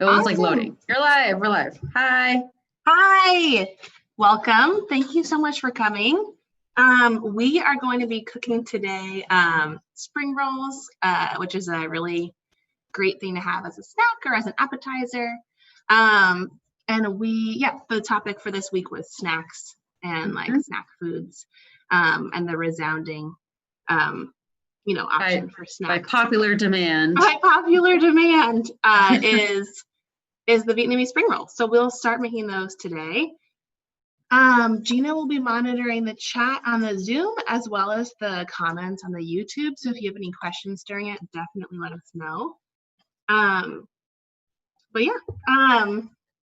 It was like Awesome. loading. You're live. We're live. Hi. Hi. Welcome. Thank you so much for coming. We are going to be cooking today spring rolls, which is a really great thing to have as a snack or as an appetizer. The topic for this week was snacks and Mhm. snack foods, and the resounding, option for By snacks. popular demand. By popular demand is the Vietnamese spring roll. So we'll start making those today. Gina will be monitoring the chat on the Zoom as well as the comments on the YouTube. So if you have any questions during it, definitely let us know.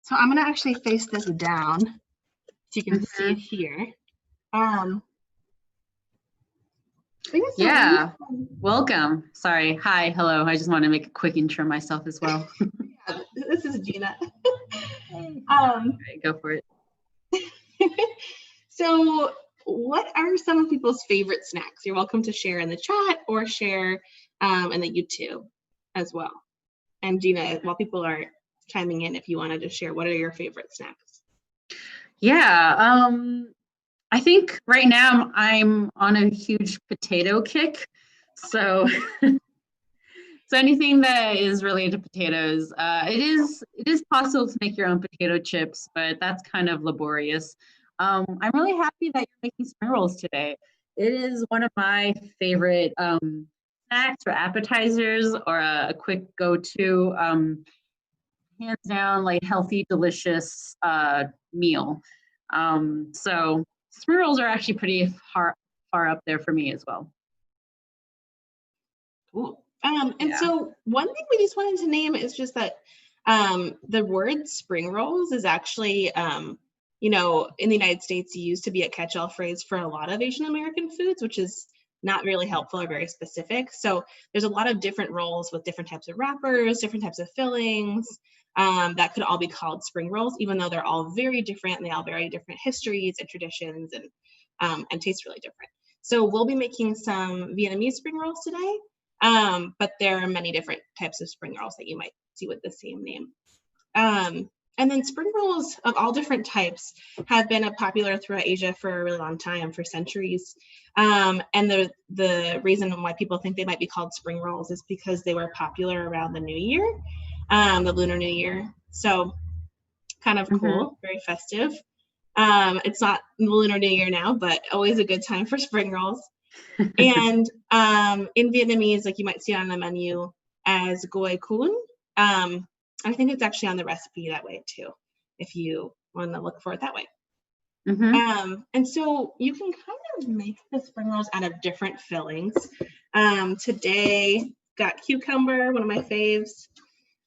So I'm gonna actually face this down so you can see it here. Yeah. Welcome. Sorry. Hi. Hello. I just want to make a quick intro myself as well. Yeah, this is Gina. Okay, go for it. So what are some of people's favorite snacks? You're welcome to share in the chat or share in the YouTube as well. And Gina, while people are chiming in, if you wanted to share, what are your favorite snacks? Yeah. I think right now I'm on a huge potato kick. So so anything that is related to potatoes, it is possible to make your own potato chips, but that's kind of laborious. I'm really happy that you're making spring rolls today. It is one of my favorite snacks or appetizers or a quick go-to, hands down, like healthy, delicious meal. So spring rolls are actually pretty far up there for me as well. Cool. So one thing we just wanted to name is just that the word spring rolls is actually, in the United States, used to be a catch-all phrase for a lot of Asian American foods, which is not really helpful or very specific. So there's a lot of different rolls with different types of wrappers, different types of fillings that could all be called spring rolls, even though they're all very different and they all vary different histories and traditions and taste really different. So we'll be making some Vietnamese spring rolls today. But there are many different types of spring rolls that you might see with the same name. And then spring rolls of all different types have been popular throughout Asia for a really long time, for centuries. And the reason why people think they might be called spring rolls is because they were popular around the New Year, the Lunar New Year. So kind of cool, very festive. It's not the Lunar New Year now, but always a good time for spring rolls. And in Vietnamese, like you might see on the menu as goi kun. I think it's actually on the recipe that way too, if you want to look for it that way. And so you can kind of make the spring rolls out of different fillings. Today, got cucumber, one of my faves,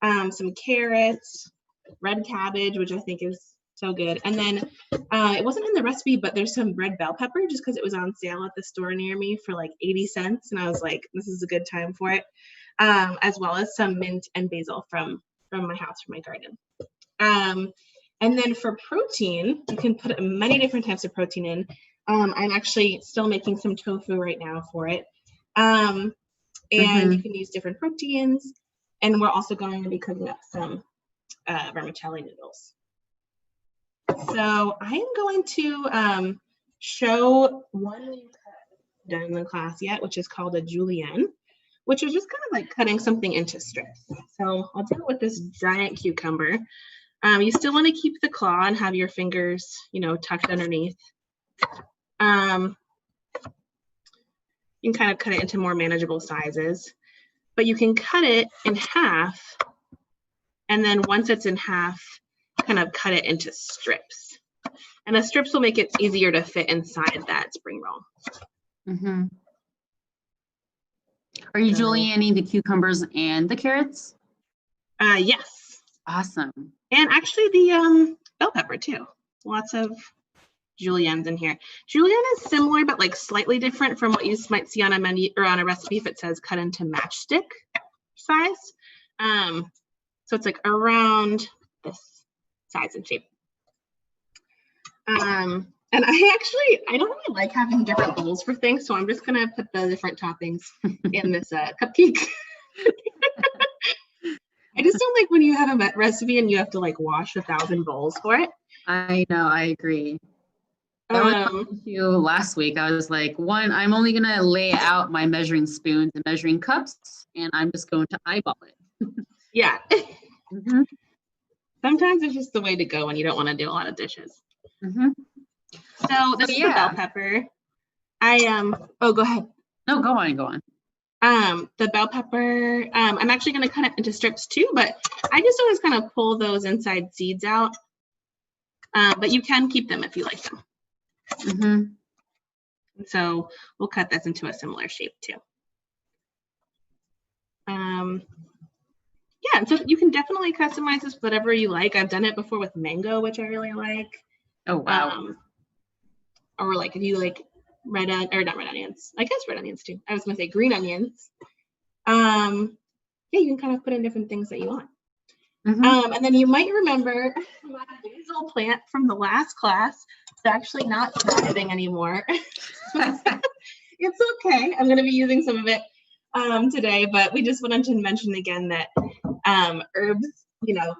some carrots, red cabbage, which I think is so good. And then it wasn't in the recipe, but there's some red bell pepper just because it was on sale at the store near me for like 80 cents. And I was like, this is a good time for it. As well as some mint and basil from my house, from my garden. And then for protein, you can put many different types of protein in. I'm actually still making some tofu right now for it. And you can use different proteins. And we're also going to be cooking up some vermicelli noodles. So I am going to show one we've done in the class yet, which is called a julienne, which is just kind of like cutting something into strips. So I'll do it with this giant cucumber. You still want to keep the claw and have your fingers, tucked underneath. You can kind of cut it into more manageable sizes, but you can cut it in half. And then once it's in half, kind of cut it into strips. And the strips will make it easier to fit inside that spring roll. Are you julienning the cucumbers and the carrots? Yes. Awesome. And actually the bell pepper too. Lots of juliennes in here. Julienne is similar, but like slightly different from what you might see on a menu or on a recipe if it says cut into matchstick size. So it's like around this size and shape. And I don't really like having different bowls for things, so I'm just gonna put the different toppings in this cupcake. I just don't like when you have a recipe and you have to like wash 1,000 bowls for it. I know, I agree. That was my issue last week. I was like, I'm only gonna lay out my measuring spoons and measuring cups, and I'm just going to eyeball it. Yeah. Mm-hmm. Sometimes it's just the way to go when you don't want to do a lot of dishes. Mm-hmm. So this is the bell pepper. Oh, go ahead. No, go on. The bell pepper, I'm actually going to cut it into strips too, but I just always kind of pull those inside seeds out. But you can keep them if you like them. Mm-hmm. So we'll cut this into a similar shape too. Yeah, so you can definitely customize this whatever you like. I've done it before with mango, which I really like. Oh, wow. Or like if you like not red onions. I guess red onions too. I was gonna say green onions. Yeah, you can kind of put in different things that you want. Mm-hmm. And then you might remember my basil plant from the last class. It's actually not thriving anymore. It's okay. I'm gonna be using some of it today, but we just wanted to mention again that herbs,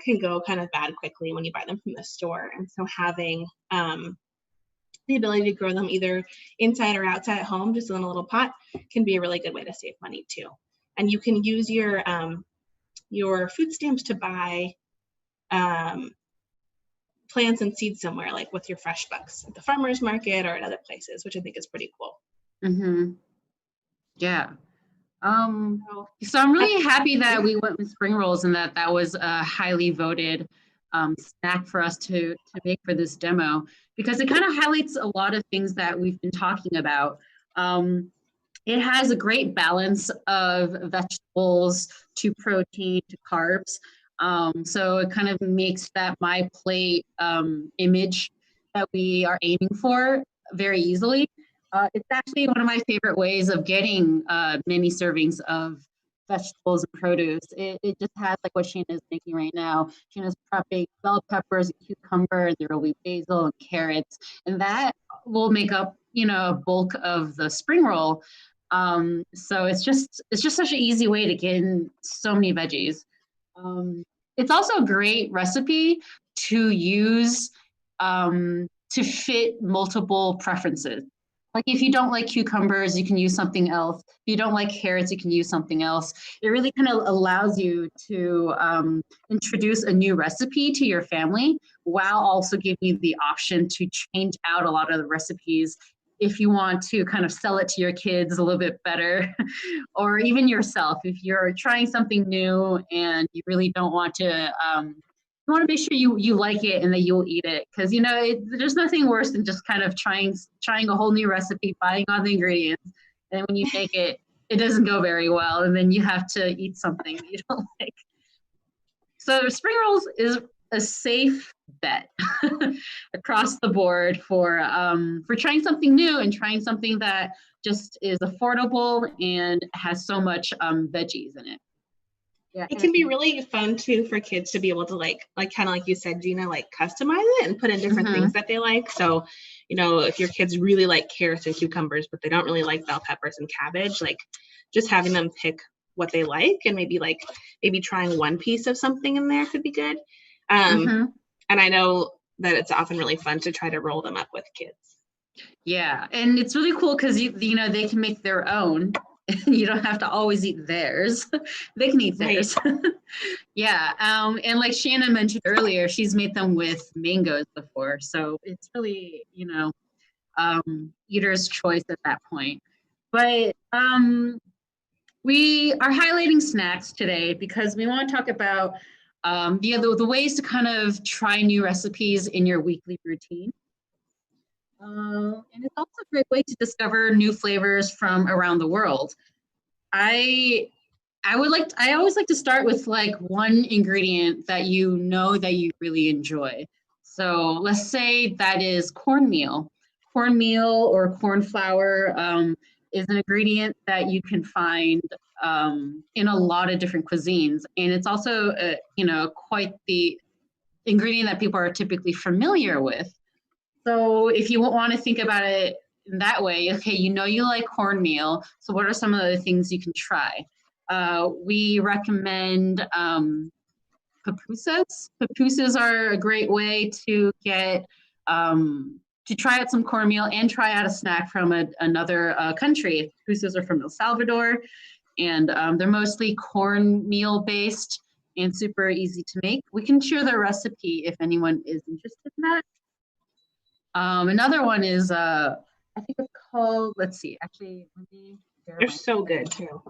can go kind of bad quickly when you buy them from the store. And so having the ability to grow them either inside or outside at home, just in a little pot, can be a really good way to save money too. And you can use your food stamps to buy plants and seeds somewhere, like with your fresh bucks at the farmer's market or at other places, which I think is pretty cool. Mm-hmm. Yeah. So I'm really happy that we went with spring rolls and that was a highly voted snack for us to make for this demo, because it kind of highlights a lot of things that we've been talking about. It has a great balance of vegetables to protein to carbs. So it kind of makes that my plate image that we are aiming for very easily. It's actually one of my favorite ways of getting many servings of vegetables and produce. It just has like what Sheena's making right now. Sheena's prepping bell peppers, and cucumber, and there will be basil and carrots, and that will make up, a bulk of the spring roll. So it's just such an easy way to get in so many veggies. It's also a great recipe to use to fit multiple preferences. Like if you don't like cucumbers, you can use something else. If you don't like carrots, you can use something else. It really kind of allows you to introduce a new recipe to your family while also giving you the option to change out a lot of the recipes if you want to kind of sell it to your kids a little bit better, or even yourself, if you're trying something new and you really don't want to, you want to make sure you like it and that you'll eat it. Because, there's nothing worse than just kind of trying a whole new recipe, buying all the ingredients, and when you make it, it doesn't go very well, and then you have to eat something that you don't like. So spring rolls is a safe bet across the board for trying something new and trying something that just is affordable and has so much veggies in it. Yeah, it can be really fun too for kids to be able to like kind of like you said, Gina, like customize it and put in different things that they like. So, if your kids really like carrots and cucumbers, but they don't really like bell peppers and cabbage, like just having them pick what they like and maybe trying one piece of something in there could be good. And I know that it's often really fun to try to roll them up with kids. Yeah, and it's really cool because they can make their own. You don't have to always eat theirs. They can eat theirs. Right. Yeah, and like Shanna mentioned earlier, she's made them with mangoes before, so it's really eater's choice at that point. But we are highlighting snacks today because we want to talk about the ways to kind of try new recipes in your weekly routine. And it's also a great way to discover new flavors from around the world. I always like to start with like one ingredient that that you really enjoy. So let's say that is cornmeal. Cornmeal or corn flour is an ingredient that you can find in a lot of different cuisines, and it's also quite the ingredient that people are typically familiar with. So if you want to think about it in that way, okay, you like cornmeal, so what are some of the things you can try? We recommend pupusas. Pupusas are a great way to get to try out some cornmeal and try out a snack from another country. Pupusas are from El Salvador, and they're mostly cornmeal based and super easy to make. We can share the recipe if anyone is interested in that. Another one is, I think it's called, let's see, actually, let me They're so good too.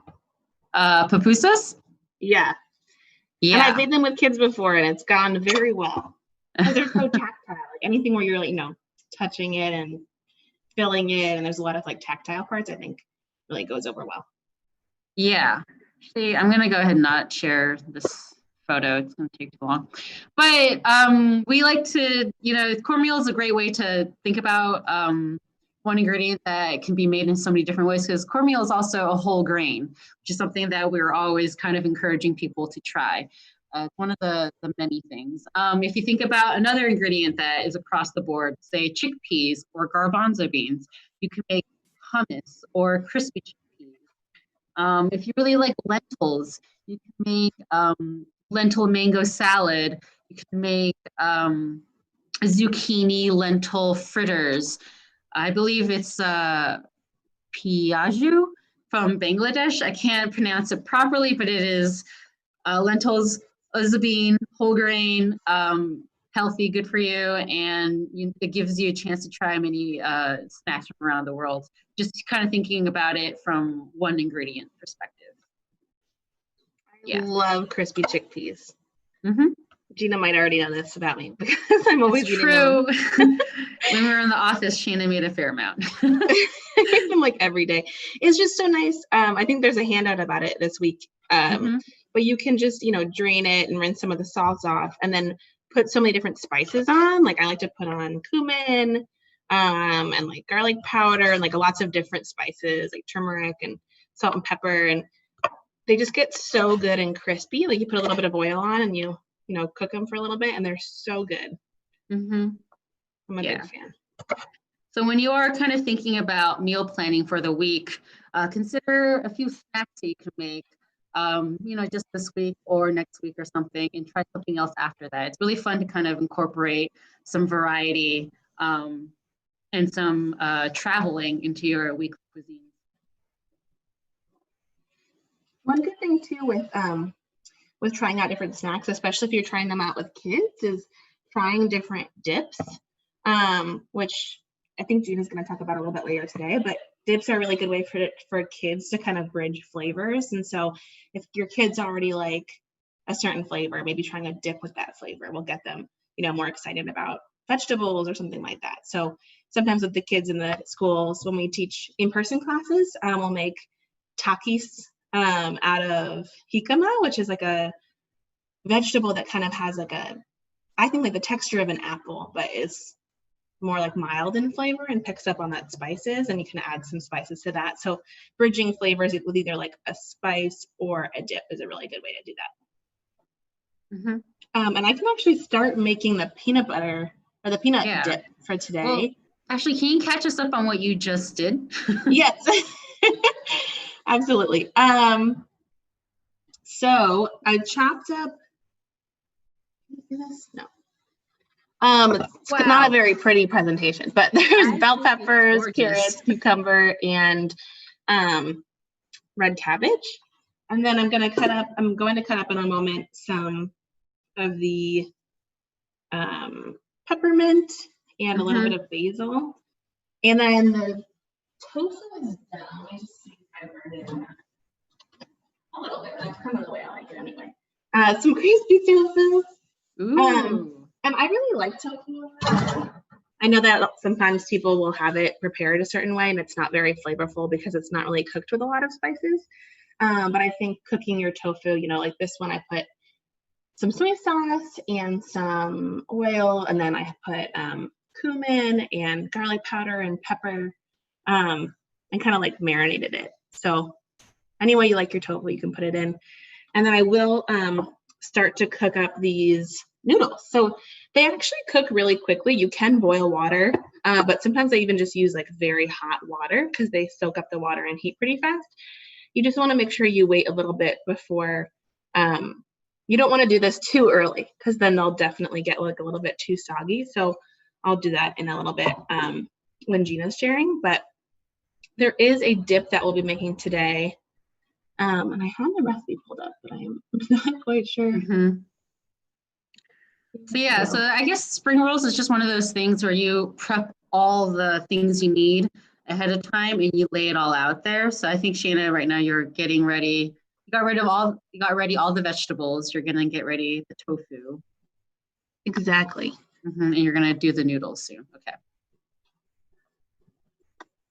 Pupusas? Yeah. And I've made them with kids before and it's gone very well. Because they're so tactile. Like anything where you're like, touching it and filling it, and there's a lot of like tactile parts, I think really goes over well. Yeah. See, I'm gonna go ahead and not share this photo. It's gonna take too long. But we like to, cornmeal is a great way to think about one ingredient that can be made in so many different ways, because cornmeal is also a whole grain, which is something that we're always kind of encouraging people to try. One of the many things. If you think about another ingredient that is across the board, say chickpeas or garbanzo beans, you can make hummus or crispy chickpeas. If you really like lentils, you can make lentil mango salad. You can make zucchini lentil fritters. I believe it's piaju from Bangladesh. I can't pronounce it properly, but it is lentils as a bean, whole grain, healthy, good for you, and it gives you a chance to try many snacks from around the world. Just kind of thinking about it from one ingredient perspective. I love crispy chickpeas. Mm-hmm. Gina might already know this about me because I'm always eating them. When we were in the office, Shannon made a fair amount. I make them like every day. It's just so nice. I think there's a handout about it this week. But you can just, drain it and rinse some of the salts off and then put so many different spices on. Like I like to put on cumin and like garlic powder and like lots of different spices like turmeric and salt and pepper. And they just get so good and crispy. Like you put a little bit of oil on and you cook them for a little bit and they're so good. Mm-hmm. I'm a big fan. So when you are kind of thinking about meal planning for the week, consider a few snacks that you can make. Just this week or next week or something, and try something else after that. It's really fun to kind of incorporate some variety and some traveling into your weekly cuisine. One good thing too with trying out different snacks, especially if you're trying them out with kids, is trying different dips, which I think Gina's going to talk about a little bit later today, but dips are a really good way for kids to kind of bridge flavors. And so if your kids already like a certain flavor, maybe trying a dip with that flavor will get them, more excited about vegetables or something like that. So sometimes with the kids in the schools, when we teach in-person classes, we'll make takis out of jicama, which is like a vegetable that kind of has I think like the texture of an apple, but is more like mild in flavor and picks up on that spices, and you can add some spices to that. So bridging flavors with either like a spice or a dip is a really good way to do that. Mm-hmm. And I can actually start making the peanut butter or the peanut dip for today. Well, actually, can you catch us up on what you just did? Yes, absolutely. So I chopped up. No. It's not a very pretty presentation, but there's bell peppers, carrots, cucumber, and red cabbage. And then I'm going to cut up in a moment some of the peppermint and a little bit of basil. And then the tofu is done. Let me just see if I burned it a little bit. That's kind of the way I like it anyway. Some crispy tofu. Ooh. And I really like tofu. I know that sometimes people will have it prepared a certain way and it's not very flavorful because it's not really cooked with a lot of spices. But I think cooking your tofu, like this one, I put some soy sauce and some oil, and then I put cumin and garlic powder and pepper and kind of like marinated it. So any way you like your tofu, you can put it in. And then I will start to cook up these noodles. So they actually cook really quickly. You can boil water, but sometimes I even just use like very hot water because they soak up the water and heat pretty fast. You just want to make sure you wait a little bit before you don't want to do this too early because then they'll definitely get like a little bit too soggy. So I'll do that in a little bit when Gina's sharing. But there is a dip that we'll be making today. And I have the recipe pulled up, but I'm not quite sure. Mm-hmm. So yeah, so I guess spring rolls is just one of those things where you prep all the things you need ahead of time and you lay it all out there. So I think Shayna, right now you're getting ready. You got ready all the vegetables. You're gonna get ready the tofu. Exactly. Mm-hmm. And you're gonna do the noodles soon. Okay.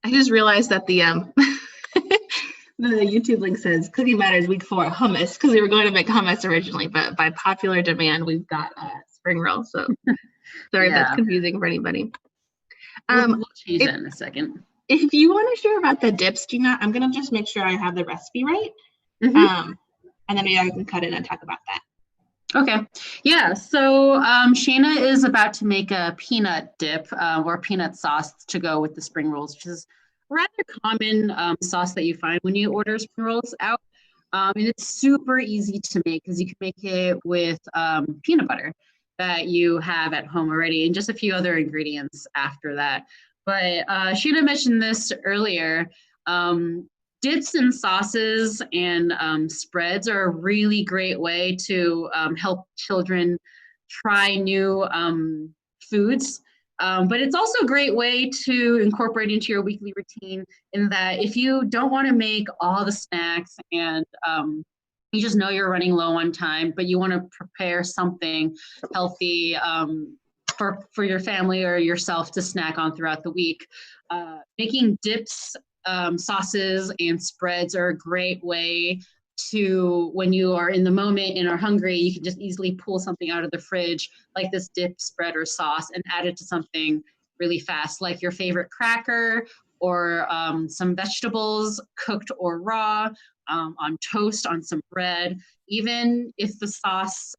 I just realized that the the YouTube link says Cooking Matters Week 4 hummus because we were going to make hummus originally, but by popular demand we've got spring roll. So sorry if that's confusing for anybody. We'll change that in a second. If you want to share about the dips, Gina, I'm gonna just make sure I have the recipe right. Mm-hmm. And then maybe I can cut in and talk about that. Okay. Yeah. So Shayna is about to make a peanut dip or peanut sauce to go with the spring rolls, which is a rather common sauce that you find when you order spring rolls out. And it's super easy to make because you can make it with peanut butter that you have at home already and just a few other ingredients after that. But Shayna mentioned this earlier. Dips and sauces and spreads are a really great way to help children try new foods. But it's also a great way to incorporate into your weekly routine in that if you don't want to make all the snacks and you just know you're running low on time, but you want to prepare something healthy for your family or yourself to snack on throughout the week, making dips, sauces and spreads are a great way to, when you are in the moment and are hungry, you can just easily pull something out of the fridge like this dip, spread, or sauce and add it to something really fast, like your favorite cracker or some vegetables cooked or raw, on toast, on some bread. Even if the sauce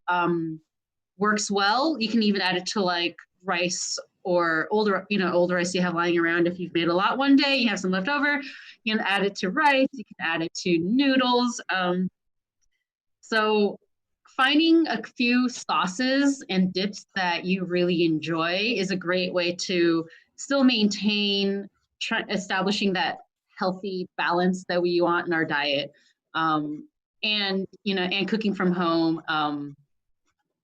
works well, you can even add it to like rice or older rice you have lying around. If you've made a lot one day, you have some left over, you can add it to rice, you can add it to noodles. So finding a few sauces and dips that you really enjoy is a great way to still maintain establishing that healthy balance that we want in our diet. And cooking from home,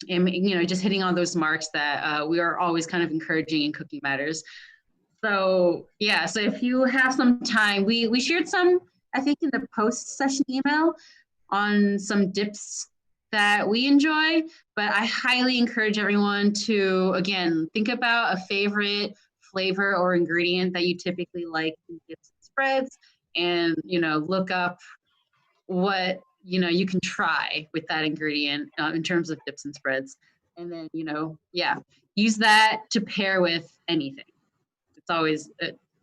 and just hitting on those marks that we are always kind of encouraging in Cooking Matters. So yeah, so if you have some time, we shared some, I think, in the post session email on some dips that we enjoy, but I highly encourage everyone to, again, think about a favorite flavor or ingredient that you typically like in dips and spreads, and look up what you can try with that ingredient in terms of dips and spreads, and then use that to pair with anything. It's always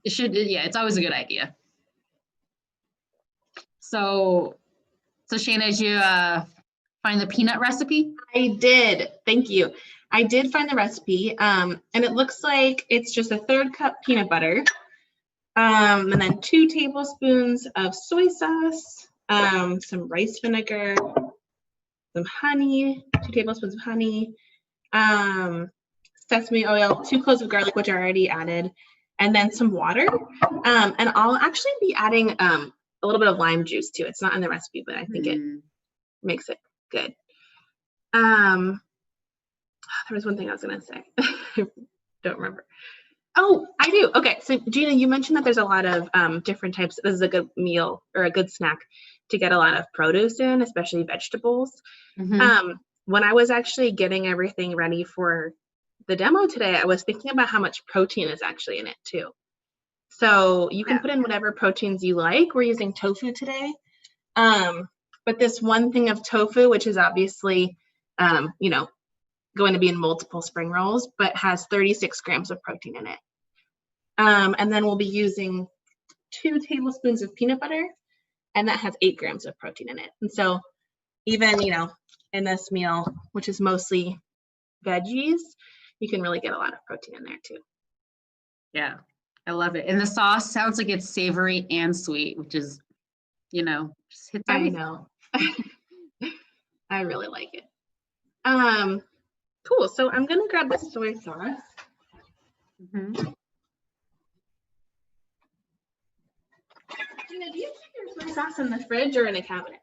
it's always a good idea. So Shayna, did you find the peanut recipe? I did. Thank you. I did find the recipe, and it looks like it's just a 1/3 cup peanut butter, and then 2 tablespoons of soy sauce, some rice vinegar, some honey, 2 tablespoons of honey, sesame oil, 2 cloves of garlic, which I already added, and then some water. And I'll actually be adding a little bit of lime juice too. It's not in the recipe, but I think it makes it good. There was one thing I was gonna say. I don't remember. Oh, I do. Okay, so Gina, you mentioned that there's a lot of different types. This is a good meal or a good snack to get a lot of produce in, especially vegetables. Mm-hmm. When I was actually getting everything ready for the demo today, I was thinking about how much protein is actually in it too. So you can put in whatever proteins you like. We're using tofu today. But this one thing of tofu, which is obviously, going to be in multiple spring rolls, but has 36 grams of protein in it. And then we'll be using 2 tablespoons of peanut butter, and that has 8 grams of protein in it. And so even, in this meal, which is mostly veggies, you can really get a lot of protein in there too. Yeah, I love it. And the sauce sounds like it's savory and sweet, which is, just hits everything. I know. I really like it. Cool. So I'm gonna grab the soy sauce. Mm-hmm. Gina, do you keep your soy sauce in the fridge or in a cabinet?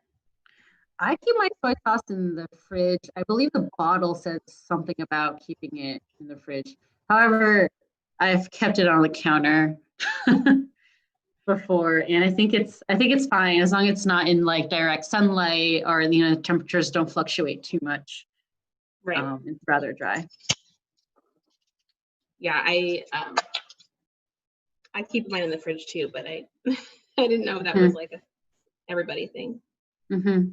I keep my soy sauce in the fridge. I believe the bottle says something about keeping it in the fridge. However, I've kept it on the counter before, and I think it's fine as long as it's not in like direct sunlight or the temperatures don't fluctuate too much. Right. It's rather dry. Yeah, I keep mine in the fridge too, but I I didn't know that was like a everybody thing. Mm-hmm.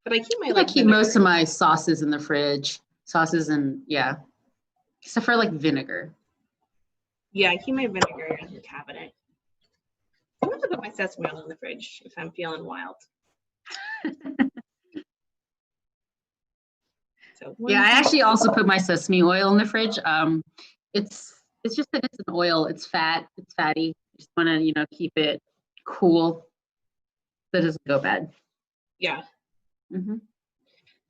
But I keep my I keep most of my sauces in the fridge. Sauces and except for like vinegar. Yeah, I keep my vinegar in the cabinet. I'm gonna put my sesame oil in the fridge if I'm feeling wild. So yeah, I actually also put my sesame oil in the fridge. It's just that it's an oil. It's fatty. You just want to keep it cool so it doesn't go bad. Yeah. Mm-hmm.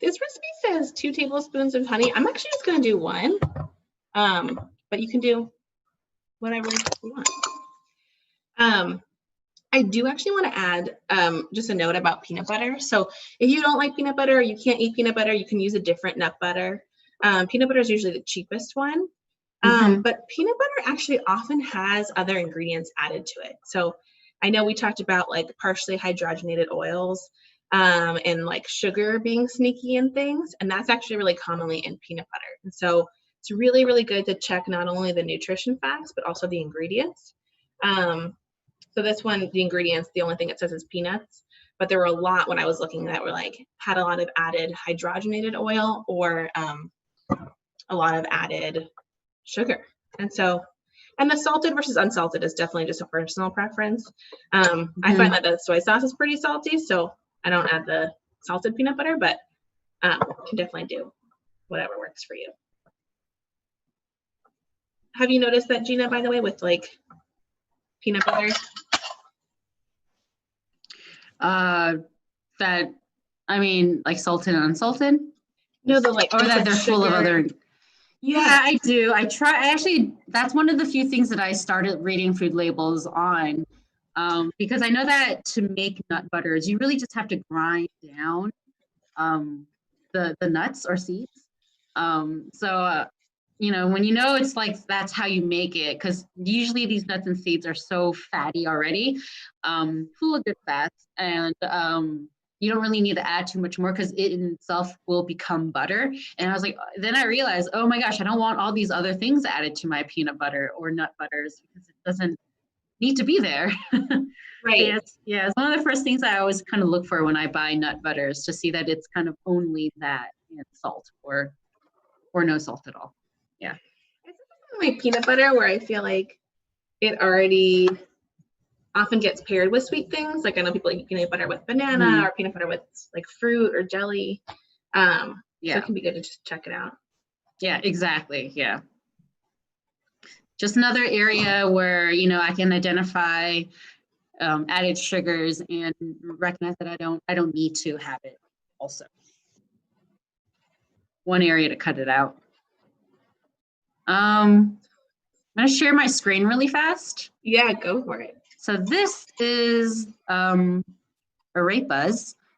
This recipe says 2 tablespoons of honey. I'm actually just gonna do 1, but you can do whatever you want. I do actually want to add just a note about peanut butter. So if you don't like peanut butter or you can't eat peanut butter, you can use a different nut butter. Peanut butter is usually the cheapest one. But peanut butter actually often has other ingredients added to it. So I know we talked about like partially hydrogenated oils and like sugar being sneaky in things, and that's actually really commonly in peanut butter. And so it's really, really good to check not only the nutrition facts, but also the ingredients. So this one, the ingredients, the only thing it says is peanuts, but there were a lot when I was looking that were like, had a lot of added hydrogenated oil or a lot of added sugar. And the salted versus unsalted is definitely just a personal preference. I find that the soy sauce is pretty salty, so I don't add the salted peanut butter, but can definitely do whatever works for you. Have you noticed that, Gina, by the way, with like peanut butter? That, I mean, like salted and unsalted? No, the like, or that they're sugar. full of other. Yeah, I do. That's one of the few things that I started reading food labels on, because I know that to make nut butters, you really just have to grind down the nuts or seeds. When it's like that's how you make it, because usually these nuts and seeds are so fatty already, full of good fats, and you don't really need to add too much more because it in itself will become butter. And I was like, then I realized, oh my gosh, I don't want all these other things added to my peanut butter or nut butters because it doesn't need to be there. Right. It's one of the first things I always kind of look for when I buy nut butters, to see that it's kind of only that and salt or no salt at all. Yeah. It's like peanut butter where I feel like it already often gets paired with sweet things. Like I know people eat peanut butter with banana or peanut butter with like fruit or jelly. So it can be good to just check it out. Yeah, exactly. Yeah. Just another area where, I can identify added sugars and recognize that I don't need to have it also. One area to cut it out. I'm going to share my screen really fast. Yeah, go for it. So this is arepas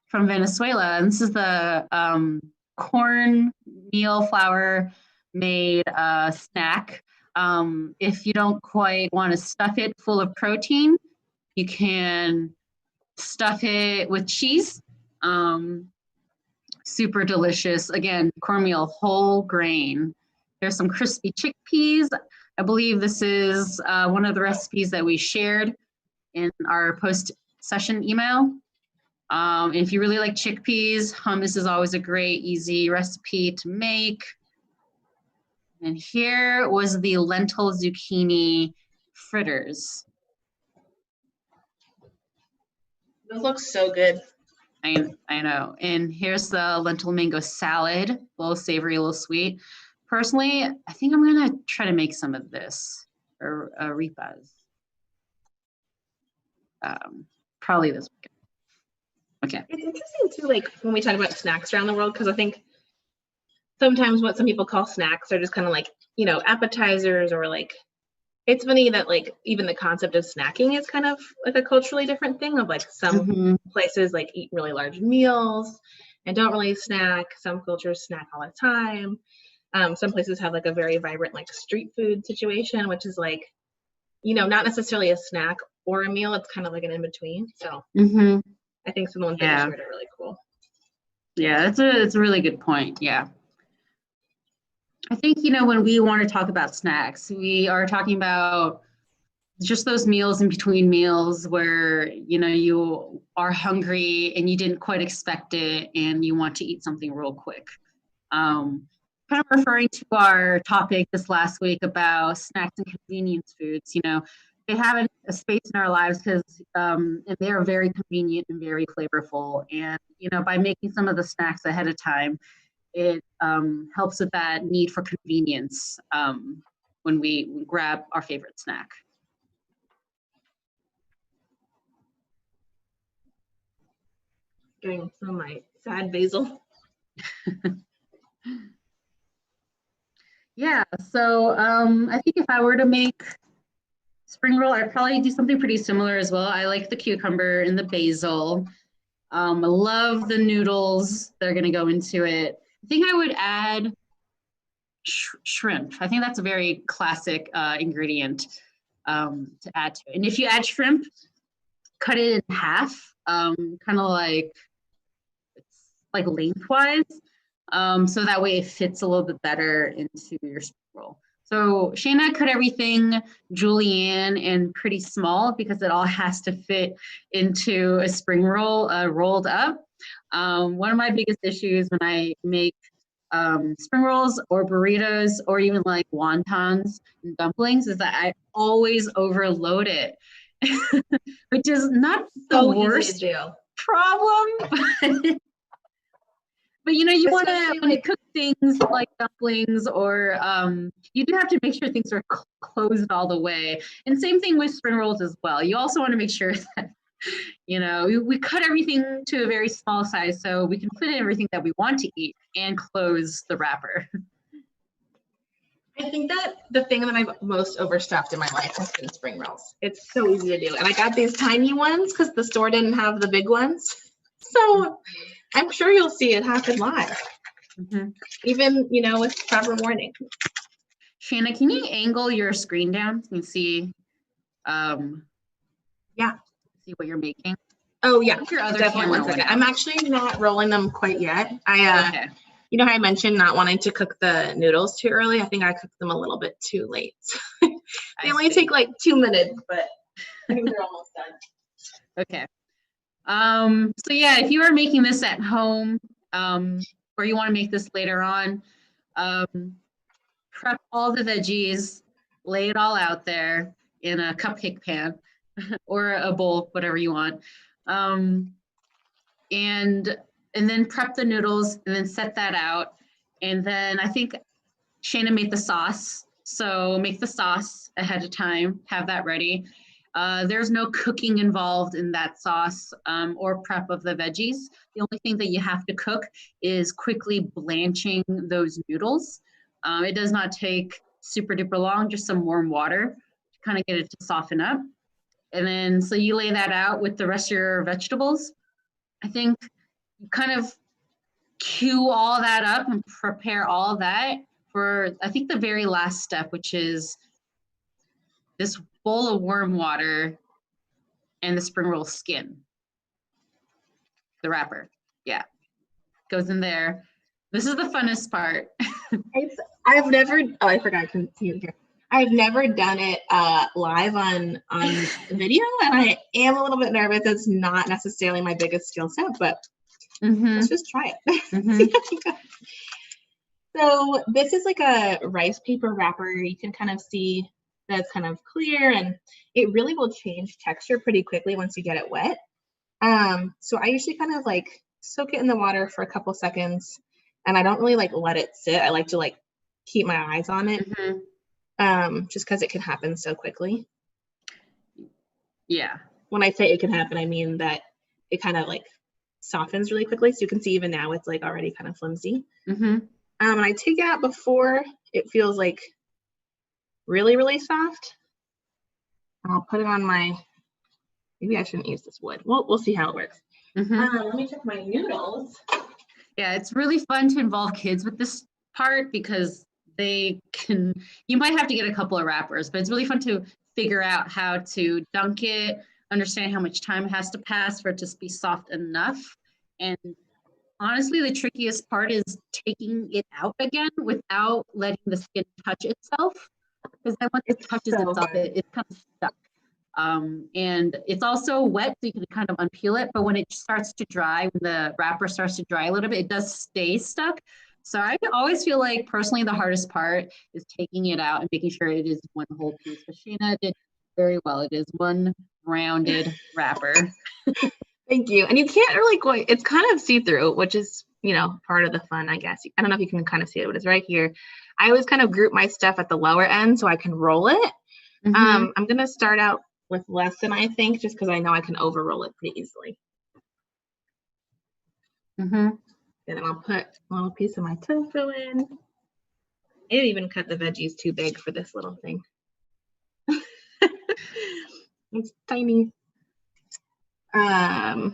from Venezuela, and this is the corn meal flour made snack. If you don't quite want to stuff it full of protein, you can stuff it with cheese. Super delicious. Again, cornmeal, whole grain. There's some crispy chickpeas. I believe this is one of the recipes that we shared in our post-session email. If you really like chickpeas, hummus is always a great, easy recipe to make. And here was the lentil zucchini fritters. Those look so good. I know. And here's the lentil mango salad, a little savory, a little sweet. Personally, I think I'm gonna try to make some of this, or arepas. Probably this weekend. Okay. It's interesting too, like when we talk about snacks around the world, because I think sometimes what some people call snacks are just kind of like, you know, appetizers, or like, it's funny that like even the concept of snacking is kind of like a culturally different thing, of like some places like eat really large meals and don't really snack. Some cultures snack all the time. Some places have like a very vibrant like street food situation, which is like, you know, not necessarily a snack or a meal. It's kind of like an in between. So I think some of the ones that you shared are really cool. Yeah, it's a really good point. Yeah. I think, you know, when we want to talk about snacks, we are talking about just those meals in between meals where, you know, you are hungry and you didn't quite expect it and you want to eat something real quick. Kind of referring to our topic this last week about snacks and convenience foods, you know, they have a space in our lives because and they are very convenient and very flavorful. And, you know, by making some of the snacks ahead of time, it helps with that need for convenience when we grab our favorite snack. Getting some of my sad basil. Yeah, so I think if I were to make spring roll, I'd probably do something pretty similar as well. I like the cucumber and the basil. I love the noodles that are going to go into it. I think I would add shrimp. I think that's a very classic ingredient to add to it. And if you add shrimp, cut it in half, kind of like lengthwise, so that way it fits a little bit better into your spring roll. So Shayna cut everything julienne and pretty small because it all has to fit into a spring roll rolled up. One of my biggest issues when I make spring rolls or burritos or even like wontons and dumplings is that I always overload it, which is not the worst problem. But you know, you want to, when you cook things like dumplings or you do have to make sure things are closed all the way. And same thing with spring rolls as well. You also want to make sure that, you know, we cut everything to a very small size so we can fit in everything that we want to eat and close the wrapper. I think that the thing that I've most overstuffed in my life has been spring rolls. It's so easy to do. And I got these tiny ones because the store didn't have the big ones. So I'm sure you'll see it happen live. Even, you know, with proper warning. Shanna, can you angle your screen down and see see what you're making? Oh yeah, definitely. 1 second. I'm actually not rolling them quite yet. You know how I mentioned not wanting to cook the noodles too early? I think I cooked them a little bit too late. They only take like 2 minutes, but I think they're almost done. Okay. So yeah, if you are making this at home, or you want to make this later on, prep all the veggies, lay it all out there in a cupcake pan or a bowl, whatever you want. And then prep the noodles and then set that out. And then I think Shayna made the sauce. So make the sauce ahead of time, have that ready. There's no cooking involved in that sauce or prep of the veggies. The only thing that you have to cook is quickly blanching those noodles. It does not take super duper long, just some warm water to kind of get it to soften up. And then, so you lay that out with the rest of your vegetables. I think you kind of cue all that up and prepare all that for, I think, the very last step, which is this bowl of warm water and the spring roll skin. The wrapper, yeah, goes in there. This is the funnest part. I've never, I forgot I couldn't see it here. I've never done it live on video, and I am a little bit nervous. It's not necessarily my biggest skill set, but let's just try it. So this is like a rice paper wrapper. You can kind of see that's kind of clear, and it really will change texture pretty quickly once you get it wet. So I usually kind of like soak it in the water for a couple seconds, and I don't really like let it sit. I like to like keep my eyes on it. Just because it can happen so quickly. Yeah. When I say it can happen, I mean that it kind of like softens really quickly. So you can see even now it's like already kind of flimsy. And I take it out before it feels like really, really soft. And I'll put it on my, maybe I shouldn't use this wood. We'll see how it works. Let me check my noodles. Yeah, it's really fun to involve kids with this part because you might have to get a couple of wrappers, but it's really fun to figure out how to dunk it, understand how much time has to pass for it to be soft enough. And honestly, the trickiest part is taking it out again without letting the skin touch itself. Because then once it touches itself, it's kind of stuck. And it's also wet, so you can kind of unpeel it. But when it starts to dry, when the wrapper starts to dry a little bit, it does stay stuck. So I always feel like personally the hardest part is taking it out and making sure it is one whole piece. But Shayna did very well. It is one rounded wrapper. Thank you. And you can't really it's kind of see-through, which is, part of the fun, I guess. I don't know if you can kind of see it, but it's right here. I always kind of group my stuff at the lower end so I can roll it. I'm going to start out with less than I think, just because I know I can over-roll it pretty easily. And then I'll put a little piece of my tofu in. I didn't even cut the veggies too big for this little thing. It's tiny. And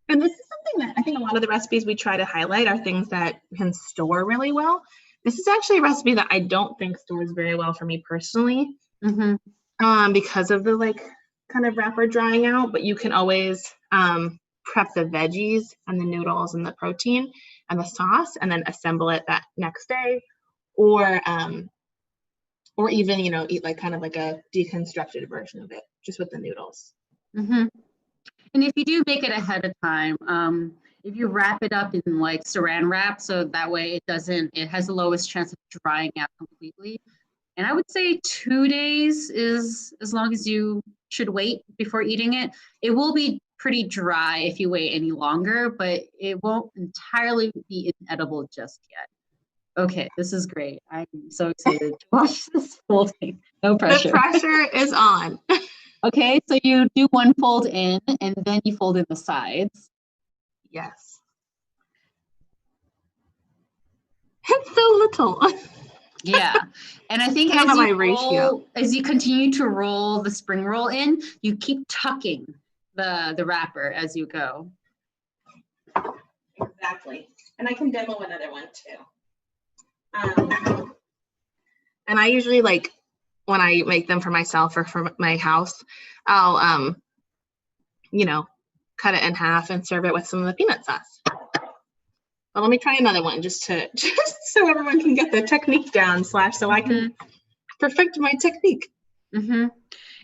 this is something that I think a lot of the recipes we try to highlight are things that can store really well. This is actually a recipe that I don't think stores very well for me personally, because of the kind of wrapper drying out, but you can always prep the veggies and the noodles and the protein and the sauce and then assemble it that next day, or even, eat kind of a deconstructed version of it just with the noodles. And if you do make it ahead of time, if you wrap it up in saran wrap, so that way it has the lowest chance of drying out completely. And I would say 2 days is as long as you should wait before eating it. It will be pretty dry if you wait any longer, but it won't entirely be inedible just yet. Okay, this is great. I'm so excited to watch this folding. No pressure. The pressure is on. Okay, so you do one fold in and then you fold in the sides. Yes. It's so little. Yeah, and I think as you continue to roll the spring roll in, you keep tucking the wrapper as you go. Exactly, and I can demo another one too. And I usually when I make them for myself or for my house, I'll cut it in half and serve it with some of the peanut sauce. But let me try another one just so everyone can get the technique down / so I can perfect my technique. And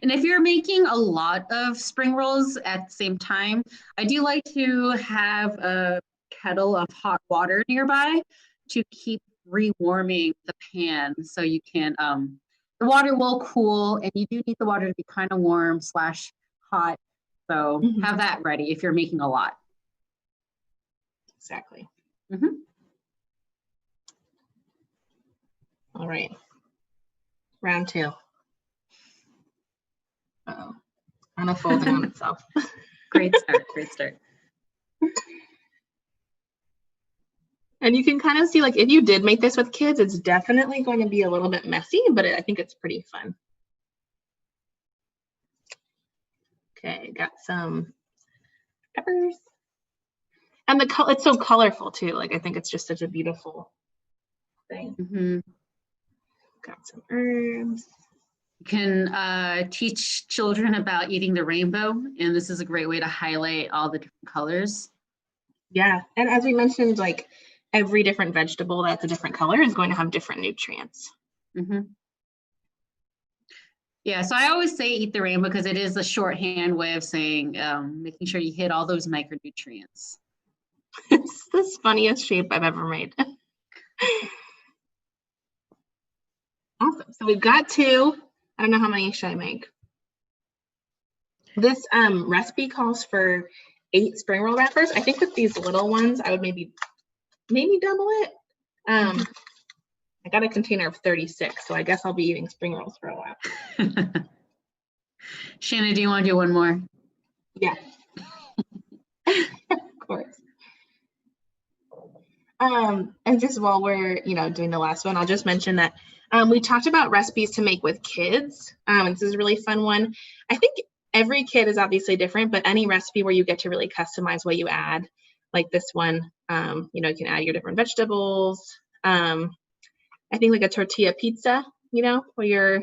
if you're making a lot of spring rolls at the same time, I do like to have a kettle of hot water nearby to keep rewarming the pan, so you can the water will cool, and you do need the water to be kind of warm / hot, so have that ready if you're making a lot. Exactly. All right, round 2. Uh-oh, unfolding on itself. Great start. And you can kind of see, if you did make this with kids, it's definitely going to be a little bit messy, but I think it's pretty fun. Okay, got some peppers. And it's so colorful too. I think it's just such a beautiful thing. Got some herbs. You can teach children about eating the rainbow, and this is a great way to highlight all the different colors. Yeah, and as we mentioned, every different vegetable that's a different color is going to have different nutrients. Yeah, so I always say eat the rainbow because it is a shorthand way of saying making sure you hit all those micronutrients. It's the funniest shape I've ever made. Awesome. So we've got 2. I don't know how many should I make. This recipe calls for 8 spring roll wrappers. I think with these little ones, I would maybe double it. I got a container of 36, so I guess I'll be eating spring rolls for a while. Shanna, do you want to do one more? Yeah. Of course. And just while we're, doing the last one, I'll just mention that we talked about recipes to make with kids. This is a really fun one. I think every kid is obviously different, but any recipe where you get to really customize what you add, like this one, you can add your different vegetables. I think like a tortilla pizza, where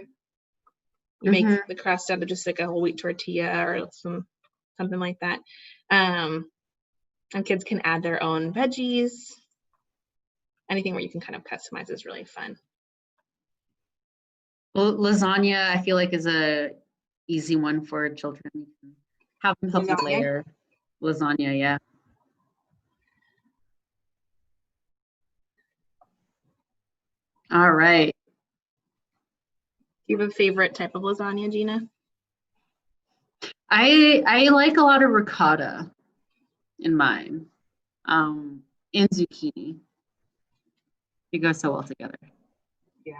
you make the crust out of just like a whole wheat tortilla or something like that. And kids can add their own veggies. Anything where you can kind of customize is really fun. Well, lasagna, I feel like, is a easy one for children. You can have them help you layer. Lasagna, yeah. All right. Do you have a favorite type of lasagna, Gina? I like a lot of ricotta in mine, and zucchini. They go so well together. Yeah,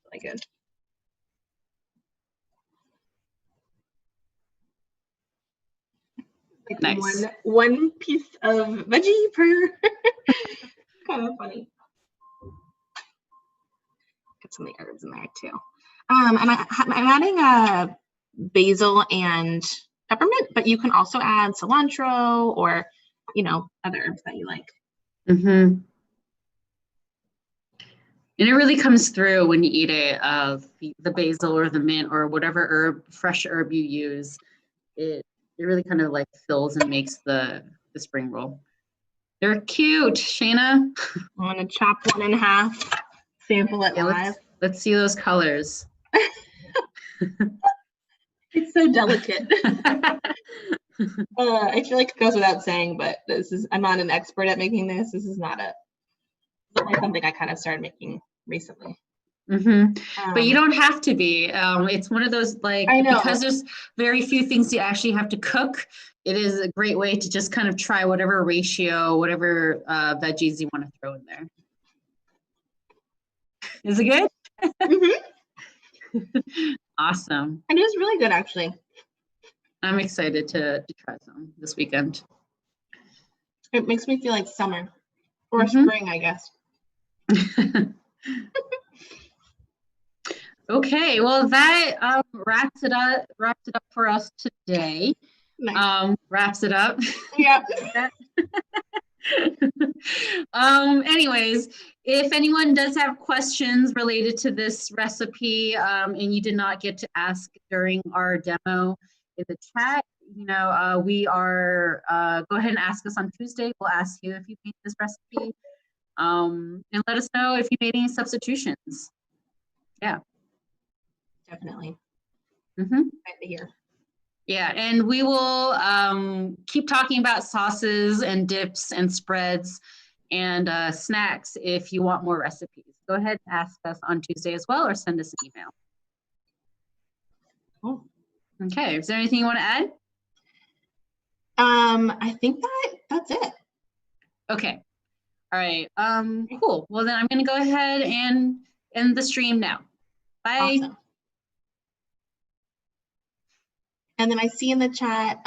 really good. Like nice. One piece of veggie per. Kind of funny. Get some of the herbs in there too. And I'm adding basil and peppermint, but you can also add cilantro or other herbs that you like. And it really comes through when you eat it, the basil or the mint or whatever fresh herb you use. It really kind of like fills and makes the spring roll. They're cute, Shayna. I'm gonna chop one in half, sample it live. Let's see those colors. It's so delicate. I feel like it goes without saying, but I'm not an expert at making this. This is not something I kind of started making recently. But you don't have to be. It's one of those, because there's very few things you actually have to cook. It is a great way to just kind of try whatever ratio, whatever veggies you want to throw in there. Is it good? Awesome. And it was really good, actually. I'm excited to try some this weekend. It makes me feel like summer or spring, I guess. Okay, well, that wraps it up for us today. Nice. Wraps it up. Yeah. Anyways, if anyone does have questions related to this recipe and you did not get to ask during our demo in the chat, we are, go ahead and ask us on Tuesday. We'll ask you if you made this recipe and let us know if you made any substitutions. Yeah. Definitely. Nice to hear. Yeah, and we will keep talking about sauces and dips and spreads and snacks if you want more recipes. Go ahead and ask us on Tuesday as well or send us an email. Cool. Okay, is there anything you want to add? I think that's it. Okay. All right. Cool. Well, then I'm going to go ahead and end the stream now. Bye. Awesome. And then I see in the chat,